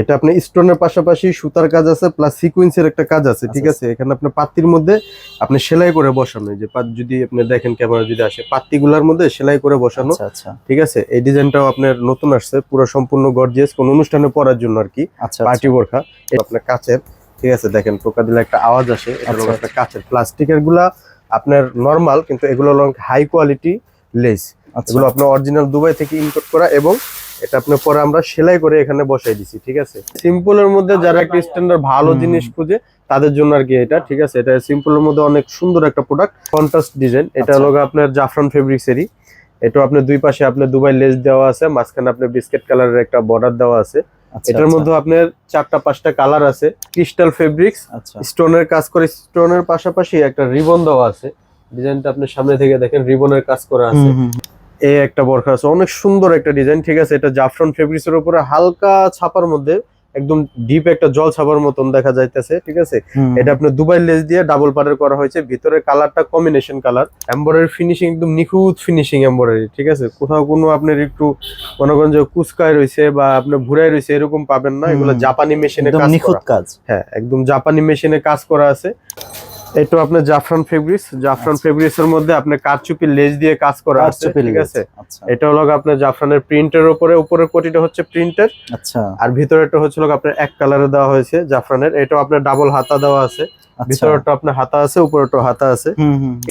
এটা আপনি স্টোনের পাশাপাশি সুতার কাজ আছে প্লাস সিকোয়েন্সের একটা কাজ আছে, ঠিক আছে। এখানে আপনার পাত্তির মধ্যে আপনি সেলাই করে বসানো, যে যদি আপনি দেখেন ক্যামেরা যদি আসে, পাত্তিগুলোর মধ্যে সেলাই করে বসানো। আচ্ছা আচ্ছা, ঠিক আছে, এই ডিজাইনটাও আপনার নতুন আসছে, পুরো সম্পূর্ণ গর্জিয়াস, কোন অনুষ্ঠানে পরার জন্য আর কি, আচ্ছা পার্টি বোরখা। এটা আপনার কাচের, ঠিক আছে, দেখেন টোকা দিলে একটা আওয়াজ আসে, এটা হলো আপনার কাচের। প্লাস্টিকের গুলা আপনার নরমাল, কিন্তু এগুলো হলো হাই কোয়ালিটি লেস, এগুলো আপনার অরিজিনাল দুবাই থেকে ইম্পোর্ট করা, এবং এটা আপনার পরে আমরা সেলাই করে এখানে বসাই দিছি, ঠিক আছে। সিম্পলের মধ্যে যারা একটা স্ট্যান্ডার্ড ভালো জিনিস খুঁজে তাদের জন্য আর কি এটা, ঠিক আছে। এটা সিম্পলের মধ্যে অনেক সুন্দর একটা প্রোডাক্ট, কন্ট্রাস্ট ডিজাইন। এটা হলো আপনার জাফরান ফেব্রিক্সেরই। এটা আপনার দুই পাশে আপনার দুবাই লেস দেওয়া আছে, মাঝখানে আপনার বিস্কিট কালারের একটা বর্ডার দেওয়া আছে। এটার মধ্যে আপনার 4টা-5টা কালার আছে। ক্রিস্টাল ফেব্রিক্স, স্টোনের কাজ করে, স্টোনের পাশাপাশি একটা রিবন দেওয়া আছে। ডিজাইনটা আপনি সামনে থেকে দেখেন, রিবনের কাজ করা আছে। এই একটা বোরখা আছে, অনেক সুন্দর একটা ডিজাইন, ঠিক আছে। এটা জাফরান ফেব্রিক্সের উপরে হালকা ছাপার মধ্যে একদম ডিপ একটা জল ছাপার মতন দেখা যাইতেছে, ঠিক আছে। এটা আপনার দুবাই লেস দিয়ে ডাবল পাড়ের করা হয়েছে, ভিতরে কালারটা কম্বিনেশন কালার, এমব্রয়ডারি ফিনিশিং একদম নিখুঁত ফিনিশিং এমব্রয়ডারি, ঠিক আছে। কোথাও কোনো আপনার একটু মনে করেন যে কুচকায় রয়েছে বা আপনার ভুরাই রয়েছে এরকম পাবেন না, এগুলো জাপানি মেশিনে কাজ করা। হ্যাঁ, একদম জাপানি মেশিনে কাজ করা আছে। এটা আপনার জাফরান ফেব্রিক্স, জাফরান ফেব্রিক্স এর মধ্যে আপনার কারচুপি লেস দিয়ে কাজ করা আছে, ঠিক আছে। এটা হলো আপনার জাফরানের প্রিন্টের উপরের কোটিটা হচ্ছে প্রিন্টের, আচ্ছা, আর ভিতরেরটা হচ্ছে আপনার এক কালারে দেওয়া হয়েছে জাফরানের। এটাও আপনার ডাবল হাতা দেওয়া আছে, ভিতরেরটা আপনার হাতা আছে, উপরেরটা হাতা আছে,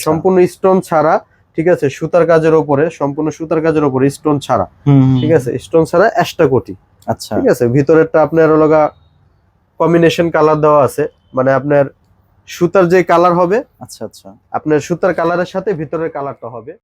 সম্পূর্ণ স্টোন ছাড়া, ঠিক আছে। সুতার কাজের উপরে, সম্পূর্ণ সুতার কাজের উপরে, স্টোন ছাড়া, ঠিক আছে, স্টোন ছাড়া এক্সট্রা কোটি, আচ্ছা, ঠিক আছে। ভিতরেরটা আপনার হলো কম্বিনেশন কালার দেওয়া আছে, মানে আপনার সুতার যে কালার হবে, আচ্ছা আচ্ছা, আপনার সুতার কালারের সাথে ভিতরের কালারটা হবে।